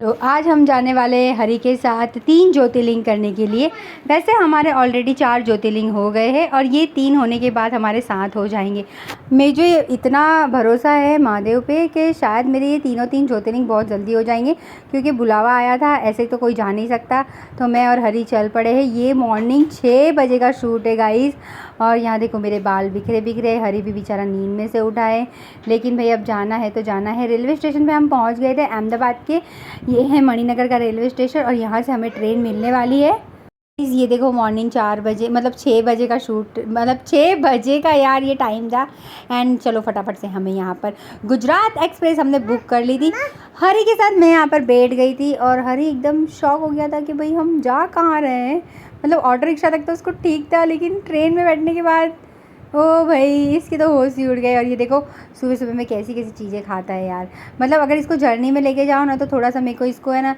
तो आज हम जाने वाले हैं हरि के साथ 3 ज्योतिर्लिंग करने के लिए। वैसे हमारे ऑलरेडी 4 ज्योतिर्लिंग हो गए हैं और ये 3 होने के बाद हमारे 7 हो जाएंगे। मुझे इतना भरोसा है महादेव पे कि शायद मेरे ये तीनों 3 ज्योतिर्लिंग बहुत जल्दी हो जाएंगे, क्योंकि बुलावा आया था, ऐसे तो कोई जा नहीं सकता। तो मैं और हरि चल पड़े हैं। ये मॉर्निंग 6 बजे का शूट है गाइस। और यहाँ देखो मेरे बाल बिखरे बिखरे, हरि भी बेचारा नींद में से उठा है। लेकिन भाई अब जाना है तो जाना है। रेलवे स्टेशन पे हम पहुँच गए थे अहमदाबाद के। ये है मणिनगर का रेलवे स्टेशन और यहाँ से हमें ट्रेन मिलने वाली है। ये देखो मॉर्निंग 4 बजे मतलब 6 बजे का शूट, मतलब 6 बजे का यार ये टाइम था। एंड चलो फटाफट से हमें यहाँ पर गुजरात एक्सप्रेस हमने बुक कर ली थी। हरी के साथ मैं यहाँ पर बैठ गई थी और हरी एकदम शॉक हो गया था कि भाई हम जा कहाँ रहे हैं। मतलब ऑटो रिक्शा तक तो उसको ठीक था, लेकिन ट्रेन में बैठने के बाद ओ भाई इसकी तो होश ही उड़ गए। और ये देखो सुबह सुबह में कैसी कैसी चीज़ें खाता है यार। मतलब अगर इसको जर्नी में लेके जाओ ना तो थोड़ा सा मेरे को इसको है ना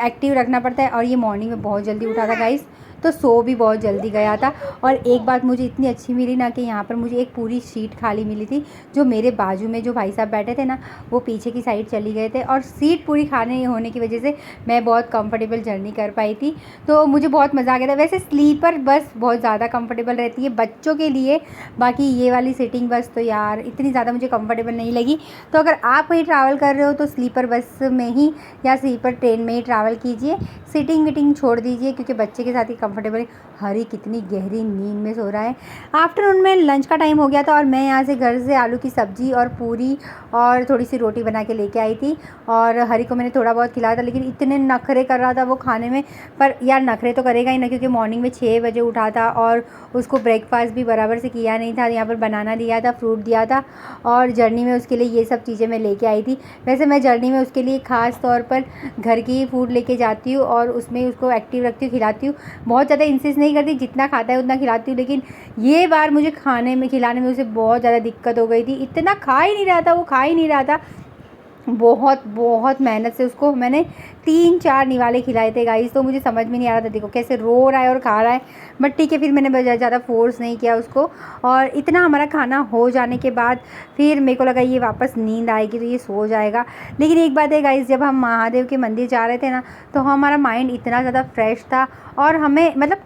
एक्टिव रखना पड़ता है। और ये मॉर्निंग में बहुत जल्दी उठा था गाइस, तो सो भी बहुत जल्दी गया था। और एक बात मुझे इतनी अच्छी मिली ना कि यहाँ पर मुझे एक पूरी सीट खाली मिली थी। जो मेरे बाजू में जो भाई साहब बैठे थे ना, वो पीछे की साइड चली गए थे और सीट पूरी खाने होने की वजह से मैं बहुत कंफर्टेबल जर्नी कर पाई थी। तो मुझे बहुत मज़ा आ गया था। वैसे स्लीपर बस बहुत ज़्यादा कंफर्टेबल रहती है बच्चों के लिए, बाकी ये वाली सीटिंग बस तो यार इतनी ज़्यादा मुझे कंफर्टेबल नहीं लगी। तो अगर आप कहीं ट्रैवल कर रहे हो तो स्लीपर बस में ही या स्लीपर ट्रेन में ही ट्रैवल कीजिए। सीटिंग वीटिंग छोड़ दीजिए, क्योंकि बच्चे के साथ ही कंफर्टेबल। हरी कितनी गहरी नींद में सो रहा है। आफ्टरनून में लंच का टाइम हो गया था और मैं यहाँ से घर से आलू की सब्ज़ी और पूरी और थोड़ी सी रोटी बना के लेके आई थी। और हरी को मैंने थोड़ा बहुत खिलाया था, लेकिन इतने नखरे कर रहा था वो खाने में। पर यार नखरे तो करेगा ही ना, क्योंकि मॉर्निंग में 6 बजे उठा था और उसको ब्रेकफास्ट भी बराबर से किया नहीं था। यहाँ पर बनाना दिया था, फ्रूट दिया था और जर्नी में उसके लिए ये सब चीज़ें मैं लेके आई थी। वैसे मैं जर्नी में उसके लिए ख़ास तौर पर घर की फूड लेके जाती हूँ और उसमें उसको एक्टिव रखती हूँ, खिलाती हूँ। बहुत ज़्यादा इंसिस्ट नहीं करती, जितना खाता है उतना खिलाती हूँ। लेकिन ये बार मुझे खाने में खिलाने में उसे बहुत ज़्यादा दिक्कत हो गई थी। इतना खा ही नहीं रहा था, वो खा ही नहीं रहा था। बहुत बहुत मेहनत से उसको मैंने 3-4 निवाले खिलाए थे गाइस। तो मुझे समझ में नहीं आ रहा था, देखो कैसे रो रहा है और खा रहा है। बट ठीक है, फिर मैंने ज़्यादा फोर्स नहीं किया उसको। और इतना हमारा खाना हो जाने के बाद फिर मेरे को लगा ये वापस नींद आएगी तो ये सो जाएगा। लेकिन एक बात है गाइस, जब हम महादेव के मंदिर जा रहे थे ना, तो हमारा माइंड इतना ज़्यादा फ्रेश था और हमें मतलब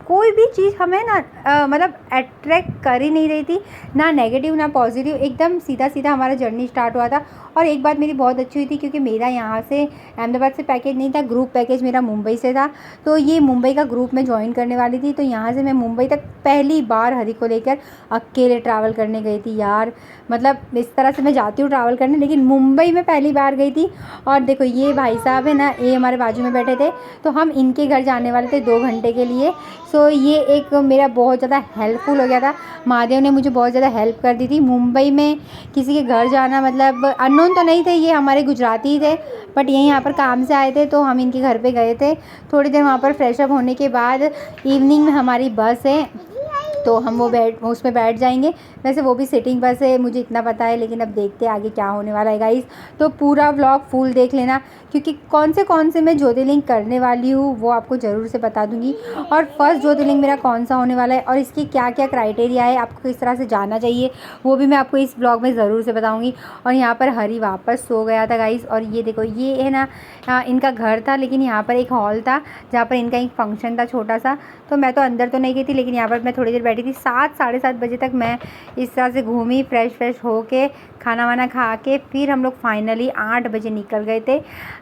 कोई भी चीज़ हमें ना मतलब अट्रैक्ट कर ही नहीं रही थी, ना नेगेटिव ना पॉजिटिव। एकदम सीधा सीधा हमारा जर्नी स्टार्ट हुआ था। और एक बात मेरी बहुत अच्छी हुई थी, क्योंकि मेरा यहाँ से अहमदाबाद से पैकेज नहीं था, ग्रुप पैकेज मेरा मुंबई से था। तो ये मुंबई का ग्रुप में ज्वाइन करने वाली थी। तो यहाँ से मैं मुंबई तक पहली बार हरि को लेकर अकेले ट्रैवल करने गई थी यार। मतलब इस तरह से मैं जाती हूँ ट्रैवल करने, लेकिन मुंबई में पहली बार गई थी। और देखो ये भाई साहब है ना, ये हमारे बाजू में बैठे थे, तो हम इनके घर जाने वाले थे 2 घंटे के लिए। सो ये एक मेरा बहुत ज़्यादा हेल्पफुल हो गया था। महादेव ने मुझे बहुत ज़्यादा हेल्प कर दी थी। मुंबई में किसी के घर जाना मतलब अननोन तो नहीं थे, ये हमारे गुजराती ही थे, बट यहीं यहाँ पर काम से आए थे, तो हम इनके घर पे गए थे। थोड़ी देर वहाँ पर फ्रेशअप होने के बाद इवनिंग में हमारी बस है, तो हम उसमें बैठ जाएंगे। वैसे वो भी सिटिंग बस है, मुझे इतना पता है, लेकिन अब देखते हैं आगे क्या होने वाला है गाइस। तो पूरा व्लॉग फुल देख लेना, क्योंकि कौन से मैं ज्योतिर्लिंग करने वाली हूँ वो आपको ज़रूर से बता दूँगी। और फर्स्ट ज्योतिर्लिंग मेरा कौन सा होने वाला है और इसकी क्या क्या क्राइटेरिया है, आपको किस तरह से जाना चाहिए, वो भी मैं आपको इस ब्लॉग में ज़रूर से बताऊँगी। और यहाँ पर हरी वापस सो गया था गाइस। और ये देखो ये है ना इनका घर था, लेकिन यहाँ पर एक हॉल था जहाँ पर इनका एक फंक्शन था छोटा सा। तो मैं तो अंदर तो नहीं गई थी, लेकिन यहाँ पर मैं थोड़ी देर बैठी थी। 7 साढ़े 7 बजे तक मैं इस तरह से घूमी, फ्रेश होके खाना वाना खा के फिर हम लोग फाइनली 8 बजे निकल गए थे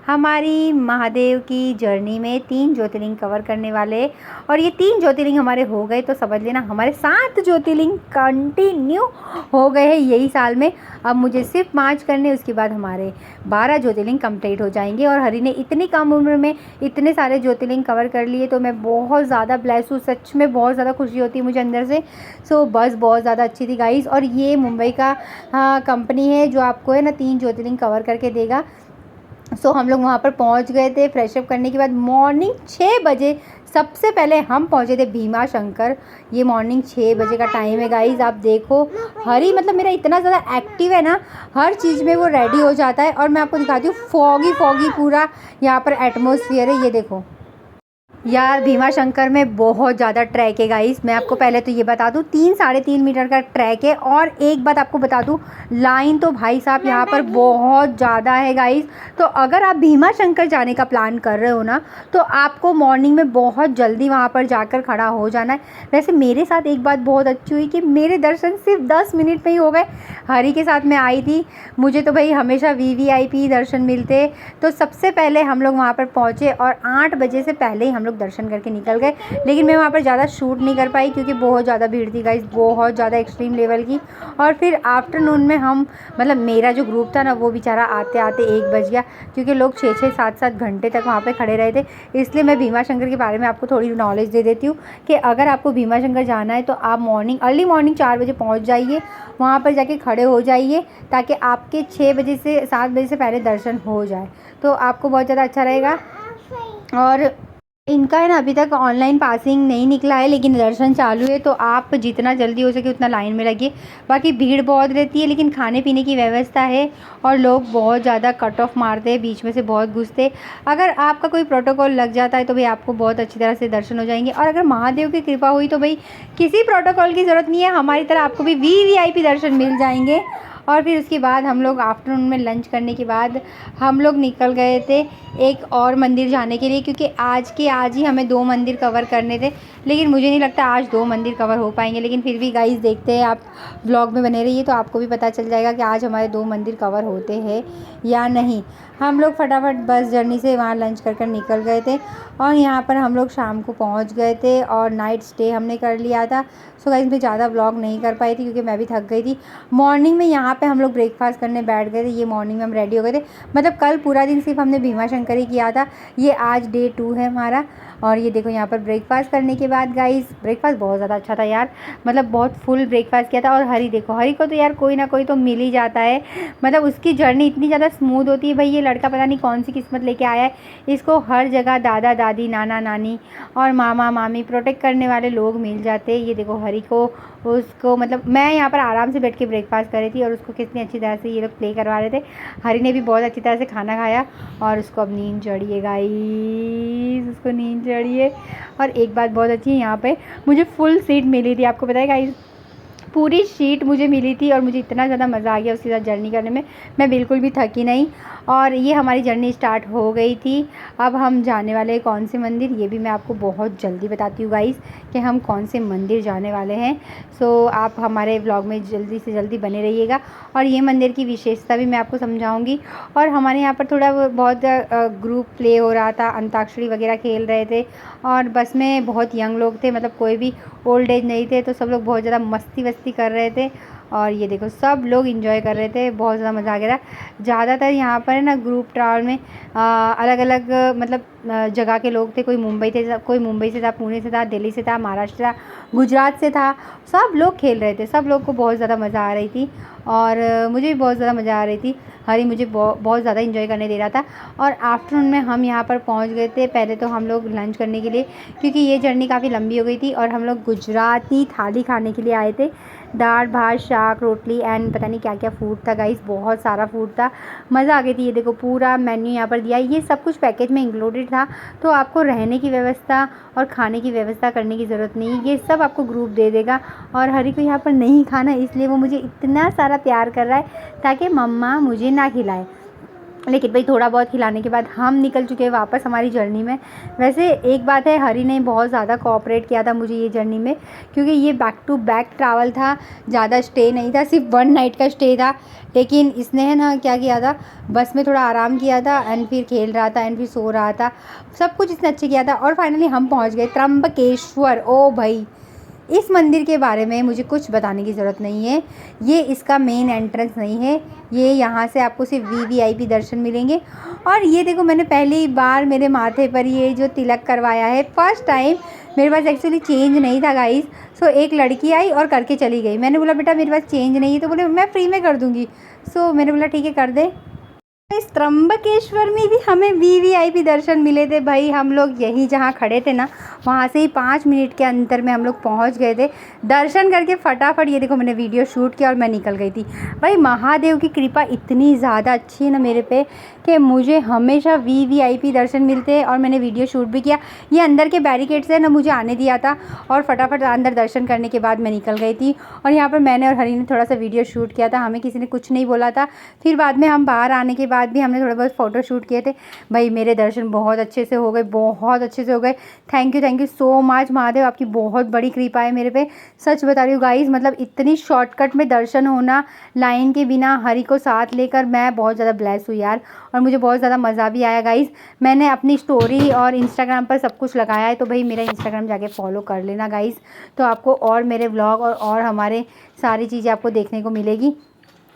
हमारी महादेव की जर्नी में 3 ज्योतिर्लिंग कवर करने वाले। और ये 3 ज्योतिर्लिंग हमारे हो गए तो समझ लेना हमारे 7 ज्योतिर्लिंग कंटिन्यू हो गए हैं यही साल में। अब मुझे सिर्फ 5 करने, उसके बाद हमारे 12 ज्योतिर्लिंग कंप्लीट हो जाएंगे। और हरि ने इतनी कम उम्र में इतने सारे ज्योतिर्लिंग कवर कर लिए, तो मैं बहुत ज़्यादा ब्लेस हूँ। सच में बहुत ज़्यादा खुशी होती है मुझे अंदर से। सो बस बहुत ज़्यादा अच्छी थी गाइस। और ये मुंबई का कंपनी है जो आपको है ना 3 ज्योतिर्लिंग कवर करके देगा। सो हम लोग वहाँ पर पहुँच गए थे। फ्रेशअप करने के बाद मॉर्निंग 6 बजे सबसे पहले हम पहुँचे थे भीमा शंकर। ये मॉर्निंग 6 बजे का टाइम है गाइस। आप देखो हरी मतलब मेरा इतना ज़्यादा एक्टिव है ना, हर चीज़ में वो रेडी हो जाता है। और मैं आपको दिखाती हूँ फॉगी पूरा यहाँ पर एटमॉस्फेयर है, ये देखो। यार भीमा शंकर में बहुत ज़्यादा ट्रैक है गाइस। मैं आपको पहले तो ये बता दूँ 3-3.5 मीटर का ट्रैक है। और एक बात आपको बता दूँ, लाइन तो भाई साहब यहाँ पर बहुत ज़्यादा है गाइस। तो अगर आप भीमा शंकर जाने का प्लान कर रहे हो ना, तो आपको मॉर्निंग में बहुत जल्दी वहाँ पर जाकर खड़ा हो जाना है। वैसे मेरे साथ एक बात बहुत अच्छी हुई कि मेरे दर्शन सिर्फ 10 मिनट में ही हो गए। हरी के साथ मैं आई थी, मुझे तो भाई हमेशा वीवीआईपी दर्शन मिलते। तो सबसे पहले हम लोग वहाँ पर पहुँचे और 8 बजे से पहले ही हम लोग दर्शन करके निकल गए। लेकिन मैं वहाँ पर ज़्यादा शूट नहीं कर पाई क्योंकि बहुत ज़्यादा भीड़ थी गाइस, बहुत ज़्यादा एक्सट्रीम लेवल की। और फिर आफ्टरनून में हम मतलब मेरा जो ग्रुप था ना, वो बेचारा आते आते 1 बज गया क्योंकि लोग 6-6 7-7 घंटे तक वहाँ पे खड़े रहे थे। इसलिए मैं भीमा शंकर के बारे में आपको थोड़ी नॉलेज दे देती हूँ कि अगर आपको भीमा शंकर जाना है तो आप अर्ली मॉर्निंग 4 बजे पहुँच जाइए, वहाँ पर जाके खड़े हो जाइए ताकि आपके 6 बजे से 7 बजे से पहले दर्शन हो जाए, तो आपको बहुत ज़्यादा अच्छा रहेगा। और इनका है ना अभी तक ऑनलाइन पासिंग नहीं निकला है, लेकिन दर्शन चालू है, तो आप जितना जल्दी हो सके उतना लाइन में लगिए। बाकी भीड़ बहुत रहती है लेकिन खाने पीने की व्यवस्था है और लोग बहुत ज़्यादा कट ऑफ मारते हैं, बीच में से बहुत घुसते। अगर आपका कोई प्रोटोकॉल लग जाता है तो भाई आपको बहुत अच्छी तरह से दर्शन हो जाएंगे। और अगर महादेव की कृपा हुई तो भाई किसी प्रोटोकॉल की ज़रूरत नहीं है, हमारी तरह आपको भी वीवीआईपी दर्शन मिल जाएंगे। और फिर उसके बाद हम लोग आफ्टरनून में लंच करने के बाद हम लोग निकल गए थे एक और मंदिर जाने के लिए, क्योंकि आज ही हमें 2 मंदिर कवर करने थे। लेकिन मुझे नहीं लगता आज 2 मंदिर कवर हो पाएंगे, लेकिन फिर भी गाइस देखते हैं, आप व्लॉग में बने रहिए तो आपको भी पता चल जाएगा कि आज हमारे 2 मंदिर कवर होते हैं या नहीं। हम लोग फटाफट बस जर्नी से वहाँ लंच कर निकल गए थे और यहाँ पर हम लोग शाम को पहुँच गए थे और नाइट स्टे हमने कर लिया था। सो गाइस मैं ज़्यादा व्लॉग नहीं कर पाई थी क्योंकि मैं भी थक गई थी। मॉर्निंग में यहाँ पे हम लोग ब्रेकफास्ट करने बैठ गए थे। ये मॉर्निंग में हम रेडी हो गए थे, मतलब कल पूरा दिन सिर्फ हमने भीमा शंकर ही किया था, ये आज डे 2 है हमारा। और ये देखो यहाँ पर ब्रेकफास्ट करने के बाद गाइस, ब्रेकफास्ट बहुत ज़्यादा अच्छा था यार, मतलब बहुत फुल ब्रेकफास्ट किया था। और हरी देखो, हरी को तो यार कोई ना कोई तो मिल ही जाता है, मतलब उसकी जर्नी इतनी ज़्यादा स्मूथ होती है। भाई ये लड़का पता नहीं कौन सी किस्मत लेके आया है, इसको हर जगह दादा दादी नाना नानी और मामा मामी प्रोटेक्ट करने वाले लोग मिल जाते हैं। ये देखो हरी को, उसको मतलब मैं यहाँ पर आराम से बैठ के ब्रेकफास्ट कर रही थी और उसको कितनी अच्छी तरह से ये लोग प्ले करवा रहे थे। हरी ने भी बहुत अच्छी तरह से खाना खाया और उसको अब नींद चढ़ी है गाइस, उसको नींद चढ़ी है। और एक बात बहुत अच्छी है, यहाँ पे मुझे फुल सीट मिली थी, आपको पता है गाइस, पूरी सीट मुझे मिली थी और मुझे इतना ज़्यादा मज़ा आ गया उसके साथ जर्नी करने में, मैं बिल्कुल भी थकी नहीं। और ये हमारी जर्नी स्टार्ट हो गई थी। अब हम जाने वाले हैं कौन से मंदिर, ये भी मैं आपको बहुत जल्दी बताती हूँ गाइस कि हम कौन से मंदिर जाने वाले हैं। सो आप हमारे व्लॉग में जल्दी से जल्दी बने रहिएगा और ये मंदिर की विशेषता भी मैं आपको समझाऊँगी। और हमारे यहाँ पर थोड़ा बहुत ग्रुप प्ले हो रहा था, अंताक्षरी वगैरह खेल रहे थे और बस में बहुत यंग लोग थे, मतलब कोई भी ओल्ड एज नहीं थे, तो सब लोग बहुत ज़्यादा मस्ती वस्ती कर रहे थे। और ये देखो सब लोग एंजॉय कर रहे थे, बहुत ज़्यादा मज़ा आ गया था। ज़्यादातर यहाँ पर है ना ग्रुप ट्रैवल में अलग अलग मतलब जगह के लोग थे, कोई मुंबई से था, पुणे से था, दिल्ली से था, महाराष्ट्र था, गुजरात से था, सब लोग खेल रहे थे। सब लोग को बहुत ज़्यादा मज़ा आ रही थी और मुझे भी बहुत ज़्यादा मज़ा आ रही थी। हरी मुझे बहुत ज़्यादा एंजॉय करने दे रहा था। और आफ्टरनून में हम यहाँ पर पहुँच गए थे। पहले तो हम लोग लंच करने के लिए, क्योंकि ये जर्नी काफ़ी लंबी हो गई थी और हम लोग गुजराती थाली खाने के लिए आए थे। दाल भात शाक रोटली एंड पता नहीं क्या क्या फूड था गाइस, बहुत सारा फूड था, मज़ा आ गई थी। ये देखो पूरा मेन्यू यहाँ पर दिया, ये सब कुछ पैकेज में इंक्लूडेड था, तो आपको रहने की व्यवस्था और खाने की व्यवस्था करने की ज़रूरत नहीं, ये सब आपको ग्रुप दे देगा। और हरी को यहाँ पर नहीं खाना, इसलिए वो मुझे इतना सारा प्यार कर रहा है ताकि मम्मा मुझे ना खिलाए। लेकिन भाई थोड़ा बहुत खिलाने के बाद हम निकल चुके हैं वापस हमारी जर्नी में। वैसे एक बात है, हरी ने बहुत ज़्यादा कोऑपरेट किया था मुझे ये जर्नी में, क्योंकि ये बैक टू बैक ट्रैवल था, ज़्यादा स्टे नहीं था, सिर्फ 1 नाइट का स्टे था। लेकिन इसने है ना क्या किया था, बस में थोड़ा आराम किया था एंड फिर खेल रहा था एंड फिर सो रहा था, सब कुछ इसने अच्छे किया था। और फाइनली हम पहुँच गए त्र्यंबकेश्वर। ओ भाई, इस मंदिर के बारे में मुझे कुछ बताने की ज़रूरत नहीं है, ये इसका मेन एंट्रेंस नहीं है, ये यहाँ से आपको सिर्फ वीवीआईपी दर्शन मिलेंगे। और ये देखो मैंने पहली बार मेरे माथे पर ये जो तिलक करवाया है, फर्स्ट टाइम। मेरे पास एक्चुअली चेंज नहीं था गाइस, सो एक लड़की आई और करके चली गई। मैंने बोला बेटा मेरे पास चेंज नहीं है, तो बोले मैं फ्री में कर दूँगी। सो मैंने बोला ठीक है कर दे। इस त्र्यंबकेश्वर में भी हमें वीवीआईपी दर्शन मिले थे भाई। हम लोग यहीं जहाँ खड़े थे ना, वहाँ से ही 5 मिनट के अंतर में हम लोग पहुँच गए थे। दर्शन करके फटाफट ये देखो मैंने वीडियो शूट किया और मैं निकल गई थी। भाई महादेव की कृपा इतनी ज़्यादा अच्छी है ना मेरे पे कि मुझे हमेशा वीवीआईपी दर्शन मिलते हैं और मैंने वीडियो शूट भी किया। ये अंदर के बैरिकेड से ना मुझे आने दिया था और फटाफट अंदर दर्शन करने के बाद मैं निकल गई थी। और यहाँ पर मैंने और हरी ने थोड़ा सा वीडियो शूट किया था, हमें किसी ने कुछ नहीं बोला था। फिर बाद में हम बाहर आने के बाद भी हमने थोड़ा बहुत फ़ोटो शूट किए थे। भाई मेरे दर्शन बहुत अच्छे से हो गए, बहुत अच्छे से हो गए। Thank you so much Mahadev, आपकी बहुत बड़ी कृपा है मेरे पे। सच बता रही हूँ गाइज़, मतलब इतनी शॉर्टकट में दर्शन होना, लाइन के बिना, हरी को साथ लेकर, मैं बहुत ज़्यादा ब्लेस हुई यार। और मुझे बहुत ज़्यादा मज़ा भी आया गाइज़। मैंने अपनी स्टोरी और इंस्टाग्राम पर सब कुछ लगाया है, तो भाई मेरा इंस्टाग्राम जाके फॉलो कर लेना गाइज़। तो आपको और मेरे व्लॉग और हमारे सारी चीज़ें आपको देखने को मिलेगी।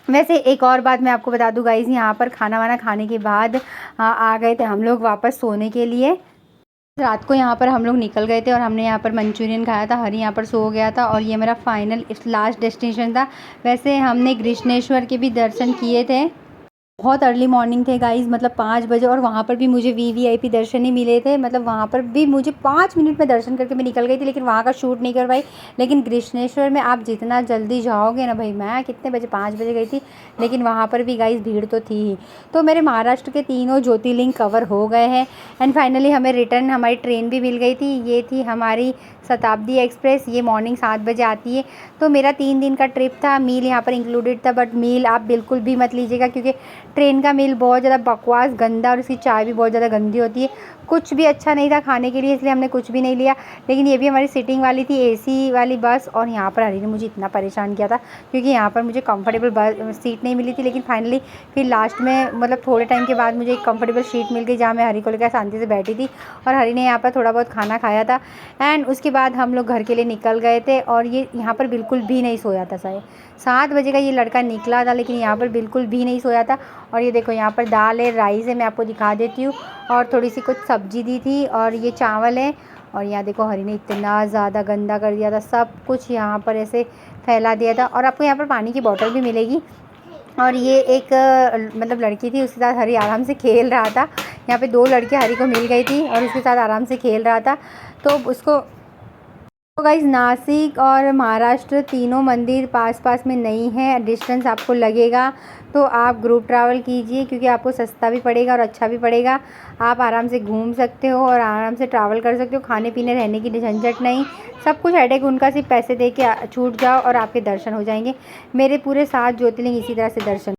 वैसे एक और बात मैं आपको बता दूं गाइज़, यहाँ पर खाना वाना खाने के बाद आ गए थे हम लोग वापस सोने के लिए। रात को यहाँ पर हम लोग निकल गए थे और हमने यहाँ पर मंचूरियन खाया था, हरी यहाँ पर सो गया था और ये मेरा फाइनल लास्ट डेस्टिनेशन था। वैसे हमने कृष्णेश्वर के भी दर्शन किए थे, बहुत अर्ली मॉर्निंग थे गाइज़, मतलब 5 बजे। और वहाँ पर भी मुझे वीवीआईपी दर्शन ही मिले थे, मतलब वहाँ पर भी मुझे 5 मिनट में दर्शन करके मैं निकल गई थी, लेकिन वहाँ का शूट नहीं करवाई। लेकिन कृष्णेश्वर में आप जितना जल्दी जाओगे ना भाई, मैं कितने बजे, 5 बजे गई थी, लेकिन वहाँ पर भी गाइज़ भीड़ तो थी ही। तो मेरे महाराष्ट्र के तीनों ज्योतिर्लिंग कवर हो गए हैं एंड फाइनली हमें रिटर्न हमारी ट्रेन भी मिल गई थी। ये थी हमारी शताब्दी एक्सप्रेस, ये मॉर्निंग 7 बजे आती है। तो मेरा 3 दिन का ट्रिप था, मील यहाँ पर इंक्लूडेड था, बट मील आप बिल्कुल भी मत लीजिएगा क्योंकि ट्रेन का मील बहुत ज़्यादा बकवास, गंदा, और उसकी चाय भी बहुत ज़्यादा गंदी होती है। कुछ भी अच्छा नहीं था खाने के लिए, इसलिए हमने कुछ भी नहीं लिया। लेकिन ये भी हमारी सीटिंग वाली थी, एसी वाली बस। और यहाँ पर हरी ने मुझे इतना परेशान किया था क्योंकि यहाँ पर मुझे कंफर्टेबल सीट नहीं मिली थी। लेकिन फाइनली फिर लास्ट में, मतलब थोड़े टाइम के बाद मुझे एक कंफर्टेबल सीट मिल गई जहाँ मैं हरी को लेकर शांति से बैठी थी। और हरी ने यहाँ पर थोड़ा बहुत खाना खाया था एंड उसके बाद हम लोग घर के लिए निकल गए थे। और ये यहाँ पर बिल्कुल भी नहीं सोया था, शायद 7 बजे का ये लड़का निकला था, लेकिन यहाँ पर बिल्कुल भी नहीं सोया था। और ये देखो यहाँ पर दाल है, राइस है, मैं आपको दिखा देती हूँ, और थोड़ी सी कुछ सब्जी दी थी, और ये चावल है। और यहाँ देखो हरी ने इतना ज़्यादा गंदा कर दिया था, सब कुछ यहाँ पर ऐसे फैला दिया था। और आपको यहाँ पर पानी की बोतल भी मिलेगी। और ये एक मतलब लड़की थी, उसके साथ हरी आराम से खेल रहा था। यहाँ पे 2 लड़कियाँ हरी को मिल गई थी और उसके साथ आराम से खेल रहा था। तो उसको, तो गाइस नासिक और महाराष्ट्र तीनों मंदिर पास पास में नहीं है, डिस्टेंस आपको लगेगा। तो आप ग्रुप ट्रैवल कीजिए क्योंकि आपको सस्ता भी पड़ेगा और अच्छा भी पड़ेगा। आप आराम से घूम सकते हो और आराम से ट्रैवल कर सकते हो, खाने पीने रहने की झंझट नहीं, सब कुछ हेडेक उनका, सिर्फ पैसे दे के छूट जाओ और आपके दर्शन हो जाएंगे। मेरे पूरे 7 ज्योतिर्लिंग इसी तरह से दर्शन